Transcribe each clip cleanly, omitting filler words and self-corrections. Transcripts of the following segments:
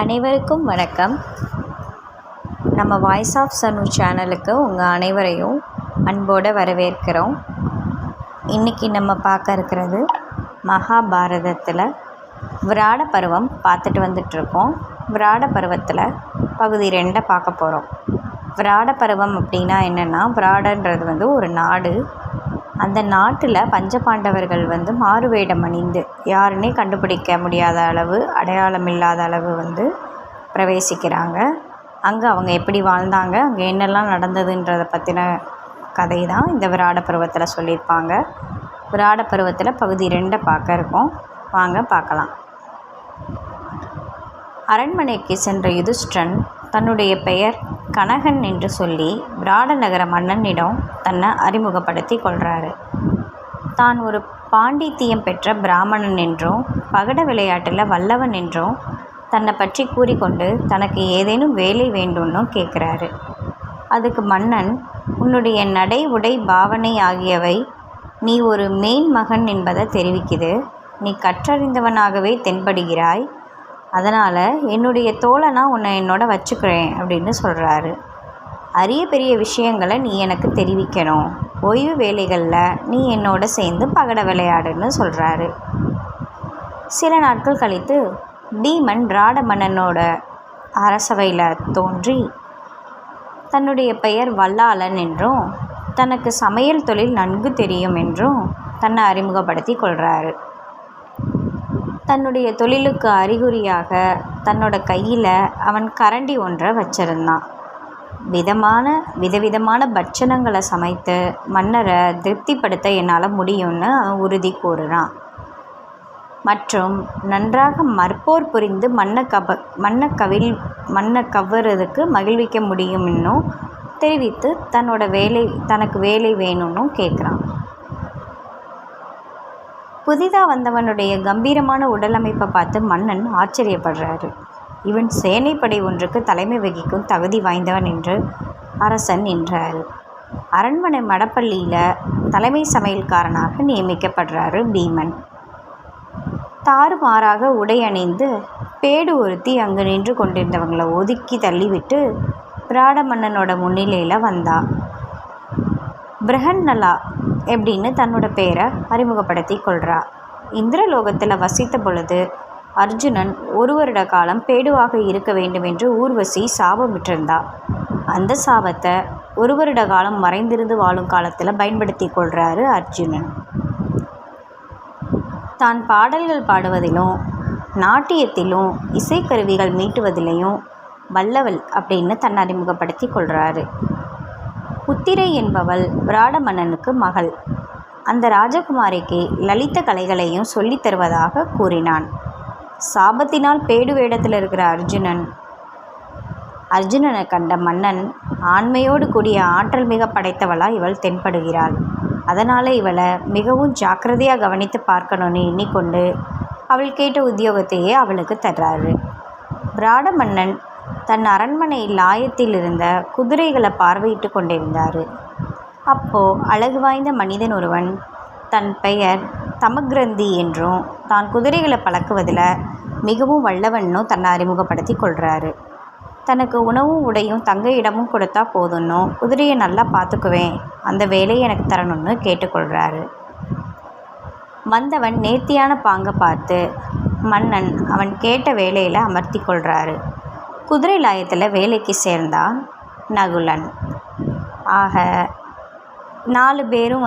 அனைவருக்கும் வணக்கம். நம்ம வாய்ஸ் ஆஃப் சனு சேனலுக்கு உங்கள் அனைவரையும் அன்போடு வரவேற்கிறோம். இன்றைக்கி நம்ம பார்க்க இருக்கிறது மகாபாரதத்தில் விராட பருவம் பார்த்துட்டு வந்துட்ருக்கோம். விராட பருவத்தில் பகுதி 2 பார்க்க போகிறோம். விராட பருவம் அப்படின்னா என்னென்னா, விராடன்றது ஒரு நாடு. அந்த நாட்டில் பஞ்சபாண்டவர்கள் மாறுவேடம் அணிந்து யாருன்னே கண்டுபிடிக்க முடியாத அளவு, அடையாளம் இல்லாத அளவு பிரவேசிக்கிறாங்க. அங்கே அவங்க எப்படி வாழ்ந்தாங்க, அங்கே என்னெல்லாம் நடந்ததுன்றதை பற்றின கதை தான் இந்த விராட பருவத்தில் சொல்லியிருப்பாங்க. விராட பருவத்தில் பகுதி 2 பார்க்க இருக்கோம். வாங்க பார்க்கலாம். அரண்மனைக்கு சென்ற யுதிஷ்டிரன் தன்னுடைய பெயர் கனகன் என்று சொல்லி விராட நகர மன்னனிடம் தன்னை அறிமுகப்படுத்தி கொள்கிறாரு. தான் ஒரு பாண்டித்தியம் பெற்ற பிராமணன் என்றும் பகட விளையாட்டில் வல்லவன் என்றும் தன்னை பற்றி கூறிக்கொண்டு தனக்கு ஏதேனும் வேலை வேண்டும்னு கேட்குறாரு. அதுக்கு மன்னன், உன்னுடைய நடை உடை பாவனை ஆகியவை நீ ஒரு மேன்மகன் என்பதை தெரிவிக்குது. நீ கற்றறிந்தவனாகவே தென்படுகிறாய். அதனால் என்னுடைய தோழனா உன்னை என்னோட வச்சுக்கிறேன் அப்படின்னு சொல்கிறாரு. அரிய பெரிய விஷயங்களை நீ எனக்கு தெரிவிக்கணும். ஓய்வு வேலைகளில் நீ என்னோட சேர்ந்து பகட விளையாடுன்னு சொல்கிறாரு. சில நாட்கள் கழித்து பீமன் விராட மன்னனோட அரசவையில் தோன்றி தன்னுடைய பெயர் வல்லாளன் என்றும் தனக்கு சமையல் தொழில் நன்கு தெரியும் என்றும் தன்னை அறிமுகப்படுத்தி கொள்கிறாரு. தன்னுடைய தொழிலுக்கு அறிகுறியாக தன்னோட கையில் அவன் கரண்டி ஒன்றை வச்சிருந்தான். விதவிதமான பட்சணங்களை சமைத்து மன்னரை திருப்திப்படுத்த என்னால் முடியும்னு அவன் உறுதி கூறுறான். மற்றும் நன்றாக மற்போர் புரிந்து மண்ணை கவர்றதுக்கு மகிழ்விக்க முடியும் இன்னும் தெரிவித்து தனக்கு வேலை வேணும்னு கேட்குறான். புதிதாக வந்தவனுடைய கம்பீரமான உடல் அமைப்பை பார்த்து மன்னன் ஆச்சரியப்படுறாரு. இவன் சேனைப்படை ஒன்றுக்கு தலைமை வகிக்கும் தகுதி வாய்ந்தவன் என்று அரசன் நின்றார். அரண்மனை மடப்பள்ளியில் தலைமை சமையல்காரனாக நியமிக்கப்படுறாரு பீமன். தாறுமாறாக உடை அணிந்து பேடு ஒருத்தி அங்கு நின்று கொண்டிருந்தவங்களை ஒதுக்கி தள்ளிவிட்டு விராட மன்னனோட முன்னிலையில் வந்தா. பிரஹன்னலா எப்படின்னு தன்னோட பேரை அறிமுகப்படுத்தி கொள்கிறா. இந்திரலோகத்தில் வசித்த பொழுது அர்ஜுனன் 1 வருட காலம் பேடுவாக இருக்க வேண்டும் என்று ஊர்வசி சாபமிட்டிருந்தா. அந்த சாபத்தை 1 வருட காலம் மறைந்திருந்து வாழும் காலத்தில் பயன்படுத்தி கொள்கிறாரு அர்ஜுனன். தான் பாடல்கள் பாடுவதிலும் நாட்டியத்திலும் இசைக்கருவிகள் மீட்டுவதிலையும் வல்லவள் அப்படின்னு தன்னை அறிமுகப்படுத்தி கொள்கிறாரு. உத்திரை என்பவள் விராட மன்னனுக்கு மகள். அந்த ராஜகுமாரிக்கு லலித கலைகளையும் சொல்லித் தருவதாக கூறினான். சாபத்தினால் பேடு வேடத்தில் இருக்கிற அர்ஜுனனை கண்ட மன்னன், ஆண்மையோடு கூடிய ஆற்றல் மிக படைத்தவளாக இவள் தென்படுகிறாள். அதனால் இவளை மிகவும் ஜாக்கிரதையாக கவனித்து பார்க்கணும்னு எண்ணிக்கொண்டு அவள் கேட்ட உத்தியோகத்தையே அவளுக்கு தர்றாரு. விராட மன்னன் தன் அரண்மனை லாயத்தில் இருந்த குதிரைகளை பார்வையிட்டு கொண்டிருந்தார். அப்போது அழகு வாய்ந்த மனிதன் ஒருவன் தன் பெயர் தமக்ரந்தி என்றும் தான் குதிரைகளை பழக்குவதில் மிகவும் வல்லவன்னு தன்னை அறிமுகப்படுத்தி கொள்கிறாரு. தனக்கு உணவும் உடையும் தங்க இடமும் கொடுத்தா போதும்னோ குதிரையை நல்லா பார்த்துக்குவேன், அந்த வேலையை எனக்கு தரணும்னு கேட்டுக்கொள்கிறாரு. வந்தவன் நேர்த்தியான பாங்கை பார்த்து மன்னன் அவன் கேட்ட வேலையில் அமர்த்தி கொள்கிறாரு. குதிரை லாயத்தில் வேலைக்கு சேர்ந்தான் நகுலன். ஆக 4 பேரும்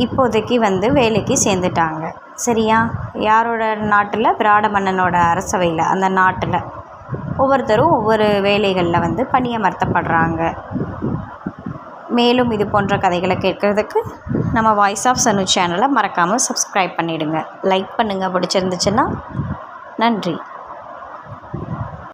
இப்போதைக்கு வேலைக்கு சேர்ந்துட்டாங்க. சரியா? யாரோட நாட்டில்? விராட மன்னனோட அரசவையில். அந்த நாட்டில் ஒவ்வொருத்தரும் ஒவ்வொரு வேலைகளில் பணியமர்த்தப்படுறாங்க. மேலும் இது போன்ற கதைகளை கேட்குறதுக்கு நம்ம வாய்ஸ் ஆஃப் சனு சேனலை மறக்காமல் சப்ஸ்கிரைப் பண்ணிவிடுங்க. லைக் பண்ணுங்கள் பிடிச்சிருந்துச்சுன்னா. நன்றி.